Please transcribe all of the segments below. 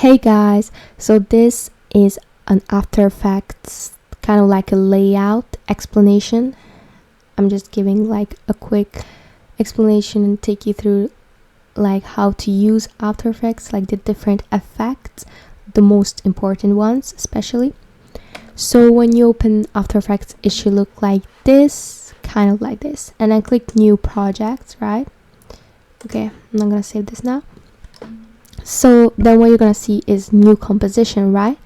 Hey guys, so this is an After Effects kind of like a layout explanation. I'm just giving like a quick explanation and take you through like how to use After Effects, like the different effects, the most important ones especially. So when you open After Effects, it should look like this, kind of like this, and then click new project, right? Okay, I'm not gonna save this now. So then what you're gonna see is new composition, right?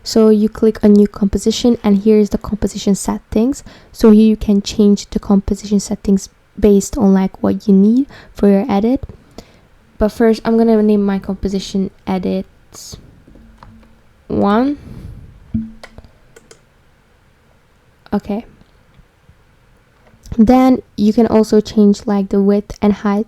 So you click on new composition, and here's the composition settings. So here you can change the composition settings based on like what you need for your edit. But first I'm gonna name my composition edit 1. Okay, then you can also change like the width and height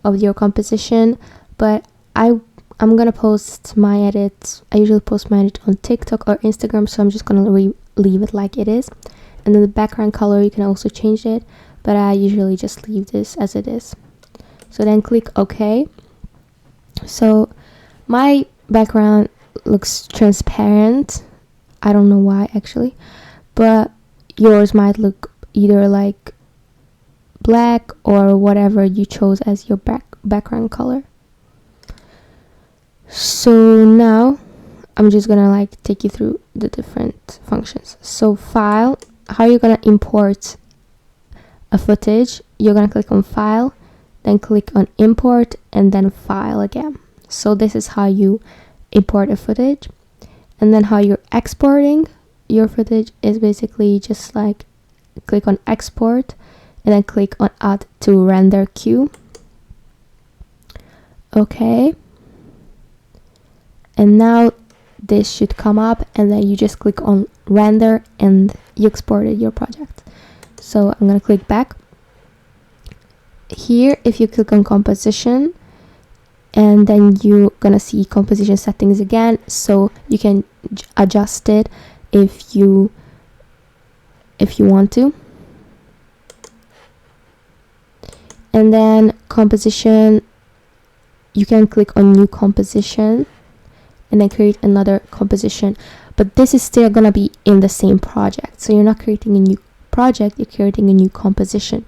of your composition, but I'm gonna post my edits. I usually post my edit on TikTok or Instagram, so I'm just gonna leave it like it is. And then the background color, you can also change it, but I usually just leave this as it is. So then click OK. So my background looks transparent. I don't know why actually, but yours might look either like black or whatever you chose as your background color. So now I'm just gonna like take you through the different functions. So file, how you're gonna import a footage, you're gonna click on file, then click on import, and then file again. So this is how you import a footage. And then how you're exporting your footage is basically just like click on export and then click on add to render queue. Okay, and now this should come up, and then you just click on render and you exported your project. So I'm gonna click back here. If you click on composition, and then you're gonna see composition settings again, so you can adjust it if you want to. And then composition, you can click on new composition and then create another composition, but this is still gonna be in the same project. So you're not creating a new project, you're creating a new composition.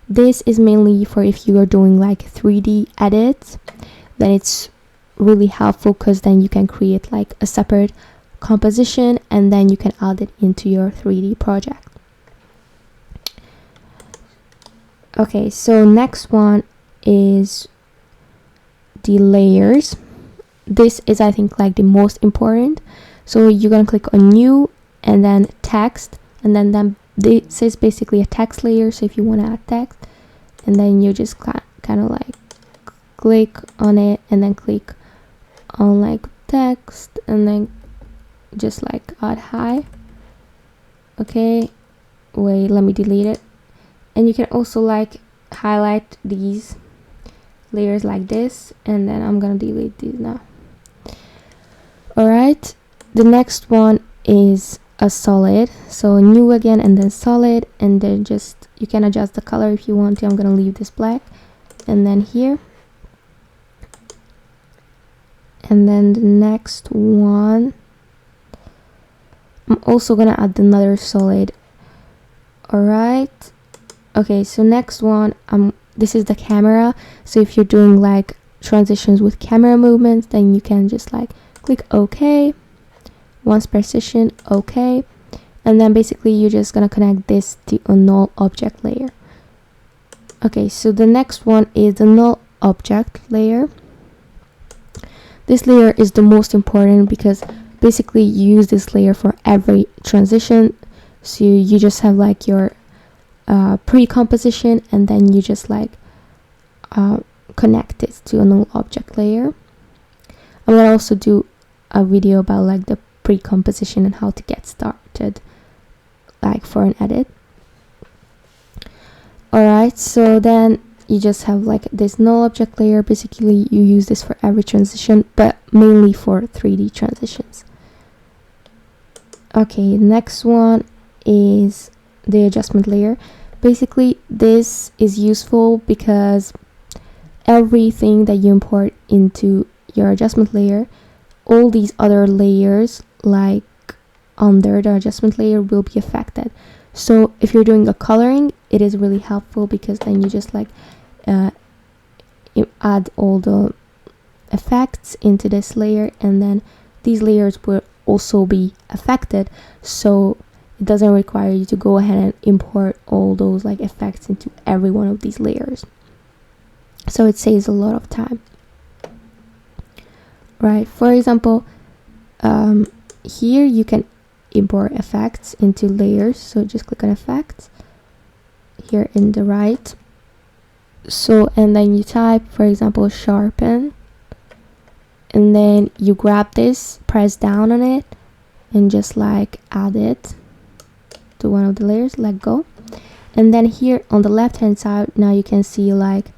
This is mainly for if you are doing like 3D edits, then it's really helpful because then you can create like a separate composition and then you can add it into your 3D project. Okay, so next one is the layers. This is, I think, like the most important. So you're gonna click on new and then text, and then this is basically a text layer. So if you want to add text, and then you just kind of like click on it and then click on like text and then just like add hi. Okay, wait, let me delete it. And you can also like highlight these layers like this, and then I'm gonna delete these now. Alright, the next one is a solid. So new again and then solid, and then just you can adjust the color if you want to. I'm gonna leave this black, and then here, and then the next one I'm also gonna add another solid. Alright, okay, so next one, this is the camera. So if you're doing like transitions with camera movements, then you can just like click OK, once precision, OK, and then basically you're just gonna connect this to a null object layer. Okay, so the next one is the null object layer. This layer is the most important because basically you use this layer for every transition. So you just have like your pre-composition, and then you just like connect it to a null object layer. I'm gonna also do a video about like the pre-composition and how to get started like for an edit. Alright, so then you just have like this null object layer. Basically you use this for every transition, but mainly for 3D transitions. Okay, next one is the adjustment layer. Basically this is useful because everything that you import into your adjustment layer all these other layers like under the adjustment layer will be affected. So if you're doing a coloring, it is really helpful because then you just like you add all the effects into this layer, and then these layers will also be affected, so it doesn't require you to go ahead and import all those like effects into every one of these layers. So it saves a lot of time. Right, for example, here you can import effects into layers, so just click on effects here in the right. So, and then you type, for example, sharpen, and then you grab this, press down on it, and just like add it to one of the layers, let go. And then here on the left hand side, now you can see like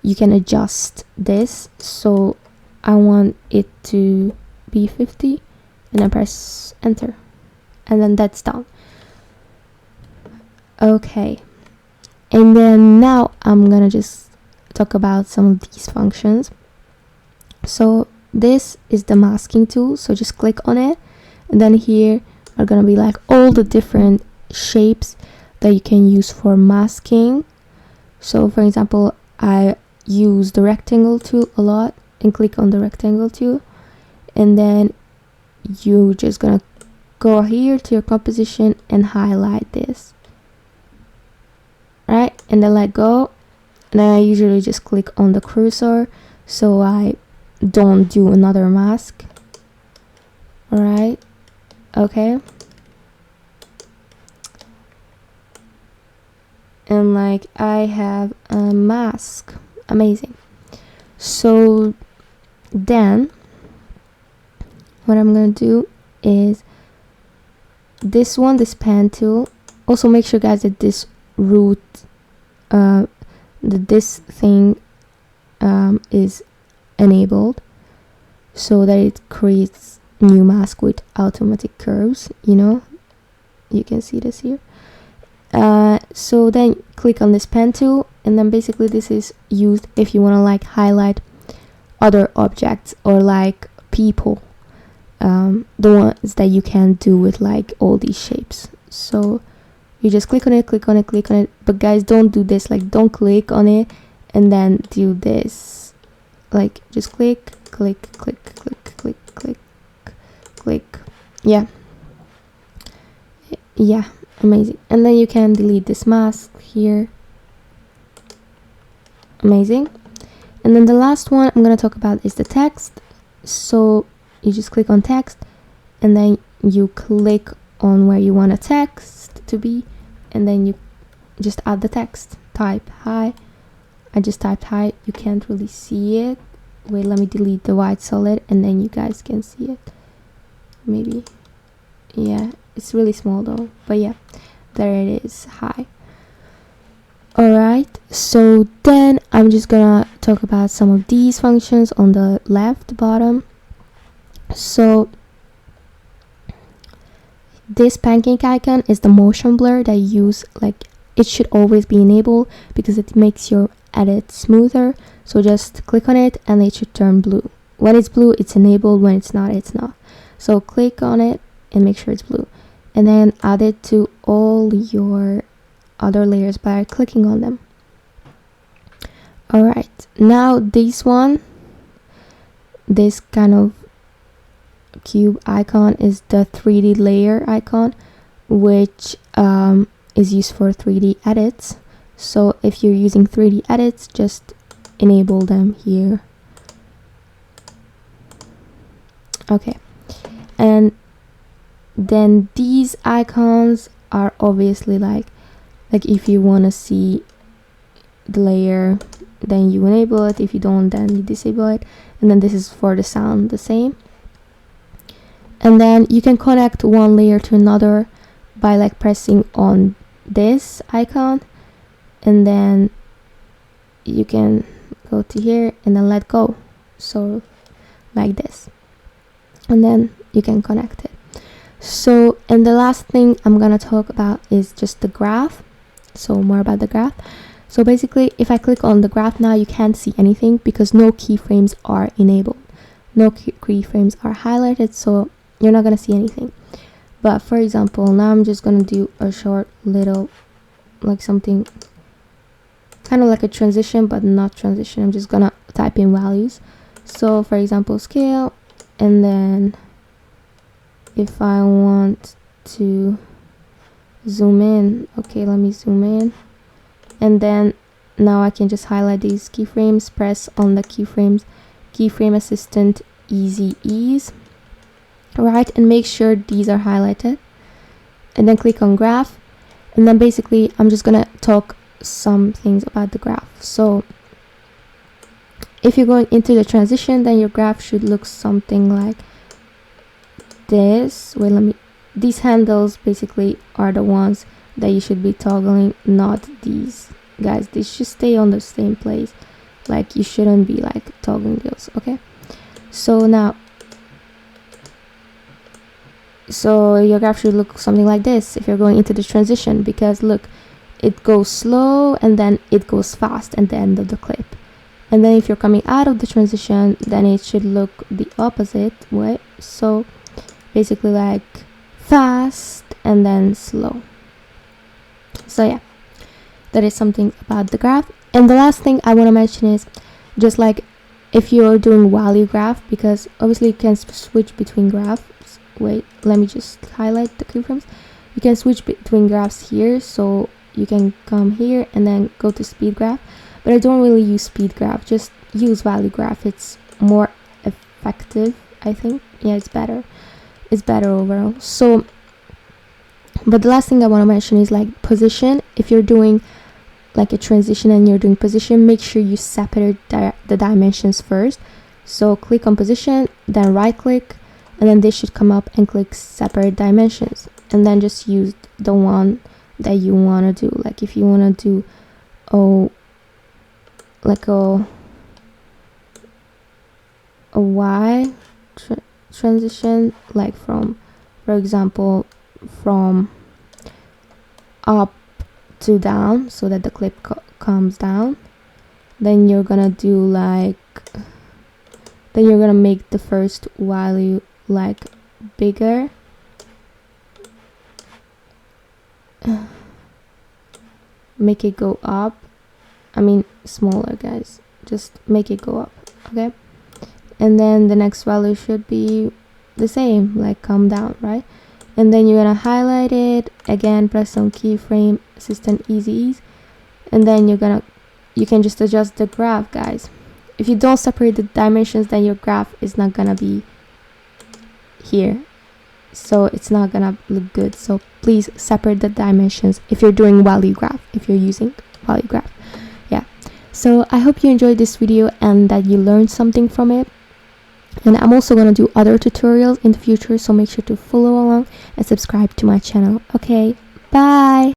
you can adjust this. So I want it to be 50, and I press enter, and then that's done. Okay, and then now I'm gonna just talk about some of these functions. So this is the masking tool, so just click on it, and then here are gonna be like all the different shapes that you can use for masking. So for example, I use the rectangle tool a lot, and click on the rectangle tool, and then you just gonna go here to your composition and highlight this, right, and then let go. And then I usually just click on the cursor so I don't do another mask. All right, okay, and like I have a mask. Amazing. So then what I'm gonna do is this one, this pen tool. Also make sure guys that this root that this thing is enabled, so that it creates new mask with automatic curves. You know, you can see this here. So then click on this pen tool, and then basically this is used if you want to like highlight other objects or like people, the ones that you can do with like all these shapes. So you just click on it, click on it, click on it, but guys, don't do this, like don't click on it and then do this, like just click, click, click, click, click, click, click. Yeah, amazing. And then you can delete this mask here. Amazing. And then the last one I'm going to talk about is the text. So you just click on text, and then you click on where you want a text to be, and then you just add the text. Type hi. I just typed hi. You can't really see it. Wait, let me delete the white solid, and then you guys can see it. Maybe. Yeah, it's really small though, but yeah, there it is. Hi. Alright, so then I'm just gonna talk about some of these functions on the left bottom. So this pancake icon is the motion blur that you use, like it should always be enabled because it makes your edit smoother. So just click on it and it should turn blue. When it's blue, it's enabled. When it's not, it's not. So click on it and make sure it's blue, and then add it to all your other layers by clicking on them. Alright, now this kind of cube icon is the 3D layer icon, which is used for 3D edits. So if you're using 3D edits, just enable them here. Okay, and then these icons are obviously like if you want to see the layer, then you enable it. If you don't, then you disable it. And then this is for the sound, the same. And then you can connect one layer to another by like pressing on this icon, and then you can go to here and then let go, so like this, and then you can connect it. So, and the last thing I'm gonna talk about is just the graph. So more about the graph. So basically, if I click on the graph now, you can't see anything because no keyframes are enabled. no keyframes are highlighted, so you're not gonna see anything. But for example, now I'm just gonna do a short little, like something kind of like a transition, but not transition. I'm just gonna type in values. So for example, scale, and then if I want to zoom in, okay, let me zoom in, and then now I can just highlight these keyframes, press on the keyframe assistant easy ease, right, and make sure these are highlighted, and then click on graph, and then basically I'm just gonna talk some things about the graph. So if you're going into the transition, then your graph should look something like this. Wait, these handles basically are the ones that you should be toggling, not these guys. They should stay on the same place, like you shouldn't be like toggling those. Okay, so now your graph should look something like this if you're going into the transition, because look, it goes slow and then it goes fast at the end of the clip. And then if you're coming out of the transition, then it should look the opposite way. So basically like fast and then slow. So yeah, that is something about the graph. And the last thing I want to mention is just like if you're doing value graph, because obviously you can switch between graphs. Wait, let me just highlight the keyframes. You can switch between graphs here, so you can come here and then go to speed graph, but I don't really use speed graph, just use value graph. It's more effective, I think. Yeah, it's better overall. So but the last thing I want to mention is like position. If you're doing like a transition and you're doing position, make sure you separate the dimensions first. So click on position, then right click, and then this should come up, and click separate dimensions, and then just use the one that you want to do. Like if you want to do like a Y transition, like from, for example, from up to down, so that the clip comes down, then you're gonna do like, then you're gonna make the first value like bigger, make it go up, I mean smaller, guys, just make it go up. Okay, and then the next value should be the same, like come down, right? And then you're gonna highlight it again, press on keyframe assistant easy ease, and then you can just adjust the graph, guys. If you don't separate the dimensions, then your graph is not gonna be here, so it's not gonna look good. So please separate the dimensions if you're doing value graph, if you're using value graph. Yeah, so I hope you enjoyed this video and that you learned something from it. And I'm also going to do other tutorials in the future, so make sure to follow along and subscribe to my channel. Okay, bye!